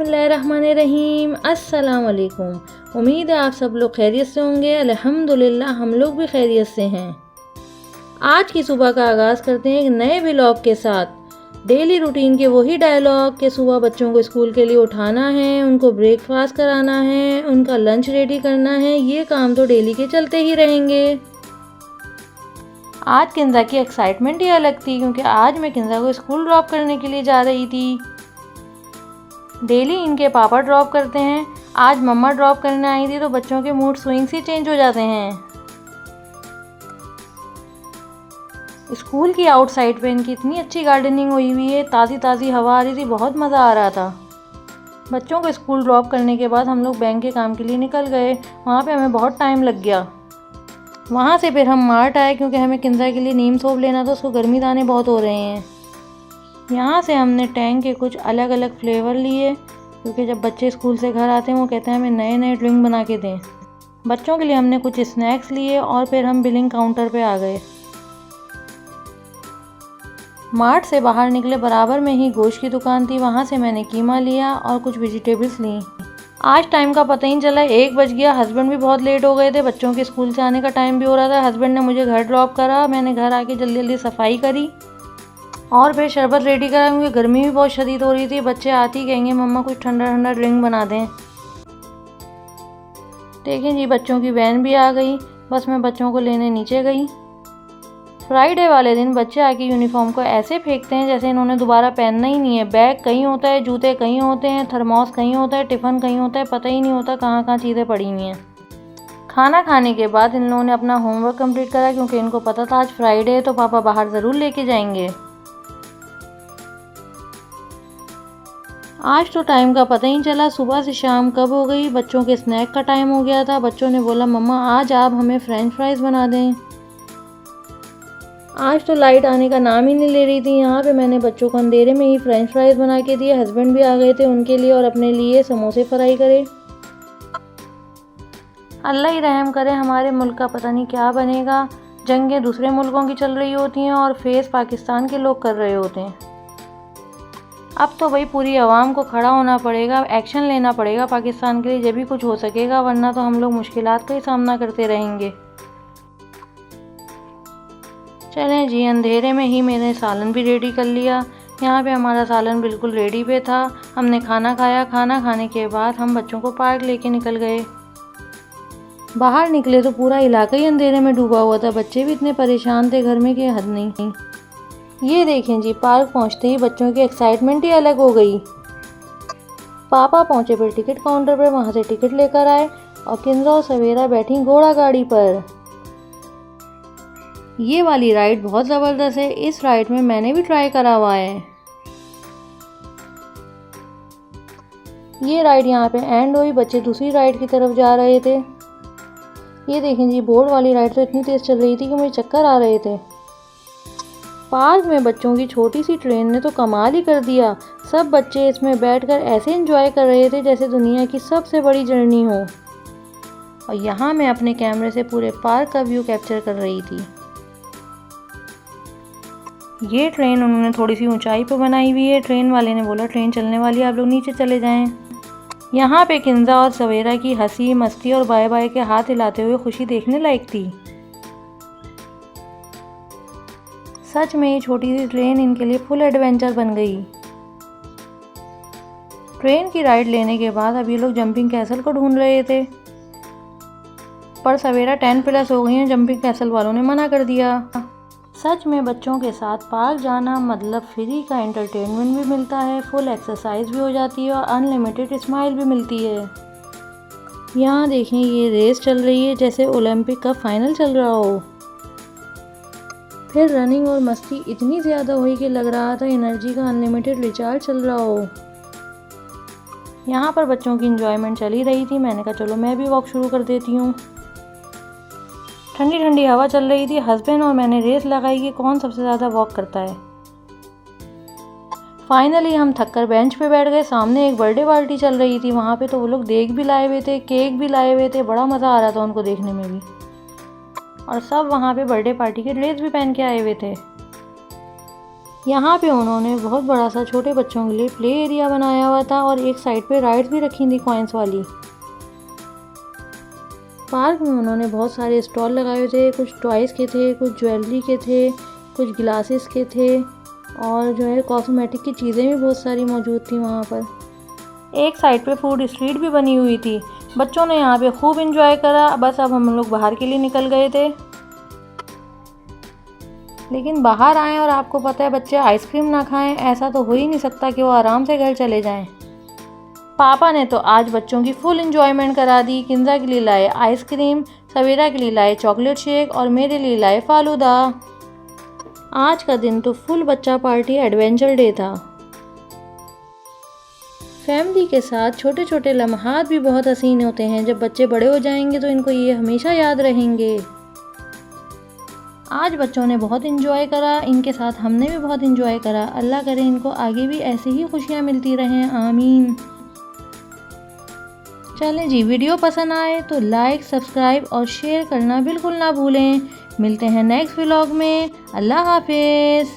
बिस्मिल्लाहिर्रहमानिर्रहीम। अस्सलाम वालेकुम। उम्मीद है आप सब लोग खैरियत से होंगे। अल्हम्दुलिल्लाह हम लोग भी खैरियत से हैं। आज की सुबह का आगाज़ करते हैं एक नए व्लॉग के साथ। डेली रूटीन के वही डायलॉग के सुबह बच्चों को स्कूल के लिए उठाना है, उनको ब्रेकफास्ट कराना है, उनका लंच रेडी करना है। ये काम तो डेली के चलते ही रहेंगे। आज किंजा की एक्साइटमेंट ही अलग थी क्योंकि आज मैं किंजा को स्कूल ड्रॉप करने के लिए जा रही थी। डेली इनके पापा ड्रॉप करते हैं, आज मम्मा ड्रॉप करने आई थी, तो बच्चों के मूड स्विंग्स ही चेंज हो जाते हैं। स्कूल की आउटसाइड पे इनकी इतनी अच्छी गार्डनिंग हुई हुई है, ताज़ी ताज़ी हवा आ रही थी, बहुत मज़ा आ रहा था। बच्चों को स्कूल ड्रॉप करने के बाद हम लोग बैंक के काम के लिए निकल गए। वहाँ पे हमें बहुत टाइम लग गया। वहाँ से फिर हम मार्ट आए क्योंकि हमें किंजा के लिए नीम सोप लेना था, उसको गर्मी दाने बहुत हो रहे हैं। यहाँ से हमने टैंग के कुछ अलग अलग फ्लेवर लिए क्योंकि जब बच्चे स्कूल से घर आते हैं वो कहते हैं हमें नए नए ड्रिंक बना के दें। बच्चों के लिए हमने कुछ स्नैक्स लिए और फिर हम बिलिंग काउंटर पे आ गए। मार्ट से बाहर निकले बराबर में ही गोश्त की दुकान थी, वहाँ से मैंने कीमा लिया और कुछ वेजिटेबल्स ली। आज टाइम का पता ही नहीं चला, 1 बज गया। हस्बैंड भी बहुत लेट हो गए थे, बच्चों के स्कूल से आने का टाइम भी हो रहा था। हस्बैंड ने मुझे घर ड्रॉप करा, मैंने घर आके जल्दी जल्दी सफाई करी और फिर शरबत रेडी करा क्योंकि गर्मी भी बहुत शदीद हो रही थी। बच्चे आते ही कहेंगे मम्मा कुछ ठंडा ठंडा ड्रिंक बना दें। देखें जी, बच्चों की वैन भी आ गई। बस मैं बच्चों को लेने नीचे गई। फ्राइडे वाले दिन बच्चे आके यूनिफॉर्म को ऐसे फेंकते हैं जैसे इन्होंने दोबारा पहनना ही नहीं है। बैग कहीं होता है, जूते कहीं होते हैं, थर्मोस कहीं होता है, टिफ़िन कहीं होता है, पता ही नहीं होता कहाँ कहाँ चीज़ें पड़ी हुई हैं। खाना खाने के बाद इन लोगों ने अपना होमवर्क कंप्लीट करा क्योंकि इनको पता था आज फ्राइडे है तो पापा बाहर ज़रूर लेके जाएंगे। आज तो टाइम का पता ही नहीं चला, सुबह से शाम कब हो गई। बच्चों के स्नैक का टाइम हो गया था। बच्चों ने बोला मम्मा आज आप हमें फ्रेंच फ्राइज़ बना दें। आज तो लाइट आने का नाम ही नहीं ले रही थी। यहाँ पे मैंने बच्चों को अंधेरे में ही फ्रेंच फ्राइज़ बना के दिए। हस्बैंड भी आ गए थे, उनके लिए और अपने लिए समोसे फ्राई करे। अल्लाह ही रहम करे, हमारे मुल्क का पता नहीं क्या बनेगा। जंगें दूसरे मुल्कों की चल रही होती हैं और फेस पाकिस्तान के लोग कर रहे होते हैं। अब तो भाई पूरी आवाम को खड़ा होना पड़ेगा, एक्शन लेना पड़ेगा पाकिस्तान के लिए, जब भी कुछ हो सकेगा, वरना तो हम लोग मुश्किलात का ही सामना करते रहेंगे। चलें जी, अंधेरे में ही मैंने सालन भी रेडी कर लिया। यहाँ पे हमारा सालन बिल्कुल रेडी पे था। हमने खाना खाया। खाना खाने के बाद हम बच्चों को पार्क लेके निकल गए। बाहर निकले तो पूरा इलाका ही अंधेरे में डूबा हुआ था। बच्चे भी इतने परेशान थे घर में कि हद नहीं। ये देखें जी, पार्क पहुँचते ही बच्चों की एक्साइटमेंट ही अलग हो गई। पापा पहुँचे फिर टिकट काउंटर पर, वहाँ से टिकट लेकर आए और किंजा और सवेरा बैठी घोड़ा गाड़ी पर। ये वाली राइड बहुत ज़बरदस्त है। इस राइड में मैंने भी ट्राई करा हुआ है। ये राइड यहाँ पे एंड हुई, बच्चे दूसरी राइड की तरफ जा रहे थे। ये देखें जी, बोर्ड वाली राइड तो इतनी तेज़ चल रही थी कि मुझे चक्कर आ रहे थे। पार्क में बच्चों की छोटी सी ट्रेन ने तो कमाल ही कर दिया। सब बच्चे इसमें बैठकर ऐसे एंजॉय कर रहे थे जैसे दुनिया की सबसे बड़ी जर्नी हो। और यहाँ मैं अपने कैमरे से पूरे पार्क का व्यू कैप्चर कर रही थी। ये ट्रेन उन्होंने थोड़ी सी ऊंचाई पर बनाई हुई है। ट्रेन वाले ने बोला ट्रेन चलने वाली है, आप लोग नीचे चले जाएं। यहाँ पे किंजा और सवेरा की हंसी मस्ती और बाय बाय के हाथ हिलाते हुए खुशी देखने लायक थी। सच में ये छोटी सी ट्रेन इनके लिए फुल एडवेंचर बन गई। ट्रेन की राइड लेने के बाद अब ये लोग जंपिंग कैसल को ढूंढ रहे थे, पर सवेरा 10+ हो गई हैं। जंपिंग कैसल वालों ने मना कर दिया। सच में बच्चों के साथ पार्क जाना मतलब फ्री का एंटरटेनमेंट भी मिलता है, फुल एक्सरसाइज भी हो जाती है और अनलिमिटेड स्माइल भी मिलती है। यहाँ देखें, ये रेस चल रही है जैसे ओलंपिक का फाइनल चल रहा हो। फिर रनिंग और मस्ती इतनी ज़्यादा हुई कि लग रहा था एनर्जी का अनलिमिटेड रिचार्ज चल रहा हो। यहाँ पर बच्चों की एंजॉयमेंट चल ही रही थी। मैंने कहा चलो मैं भी वॉक शुरू कर देती हूँ। ठंडी ठंडी हवा चल रही थी। हस्बैंड और मैंने रेस लगाई कि कौन सबसे ज़्यादा वॉक करता है। फाइनली हम थककर बेंच पे बैठ गए। सामने एक बर्थडे पार्टी चल रही थी, वहाँ पे तो वो लोग देग भी लाए हुए थे, केक भी लाए हुए थे। बड़ा मज़ा आ रहा था उनको देखने में भी। और सब वहाँ पे बर्थडे पार्टी के ड्रेस भी पहन के आए हुए थे। यहाँ पे उन्होंने बहुत बड़ा सा छोटे बच्चों के लिए प्ले एरिया बनाया हुआ था और एक साइड पे राइड्स भी रखी थी कॉइन्स वाली। पार्क में उन्होंने बहुत सारे स्टॉल लगाए हुए थे, कुछ टॉयज़ के थे, कुछ ज्वेलरी के थे, कुछ ग्लासेस के थे और जो है कॉस्मेटिक की चीज़ें भी बहुत सारी मौजूद थी वहाँ पर। एक साइड पे फूड स्ट्रीट भी बनी हुई थी। बच्चों ने यहाँ पे खूब एंजॉय करा। बस अब हम लोग बाहर के लिए निकल गए थे, लेकिन बाहर आएँ और आपको पता है बच्चे आइसक्रीम ना खाएं, ऐसा तो हो ही नहीं सकता कि वो आराम से घर चले जाएं। पापा ने तो आज बच्चों की फुल एंजॉयमेंट करा दी। किंजा के लिए लाए आइसक्रीम, सवेरा के लिए लाए चॉकलेट शेक और मेरे लिए लाए फालूदा। आज का दिन तो फुल बच्चा पार्टी एडवेंचर डे था। फैमिली के साथ छोटे छोटे लम्हात भी बहुत हसीन होते हैं। जब बच्चे बड़े हो जाएंगे तो इनको ये हमेशा याद रहेंगे। आज बच्चों ने बहुत एंजॉय करा, इनके साथ हमने भी बहुत एंजॉय करा। अल्लाह करे इनको आगे भी ऐसे ही खुशियाँ मिलती रहें, आमीन। चलें जी, वीडियो पसंद आए तो लाइक, सब्सक्राइब और शेयर करना बिल्कुल ना भूलें। मिलते हैं नेक्स्ट व्लॉग में। अल्लाह हाफिज़।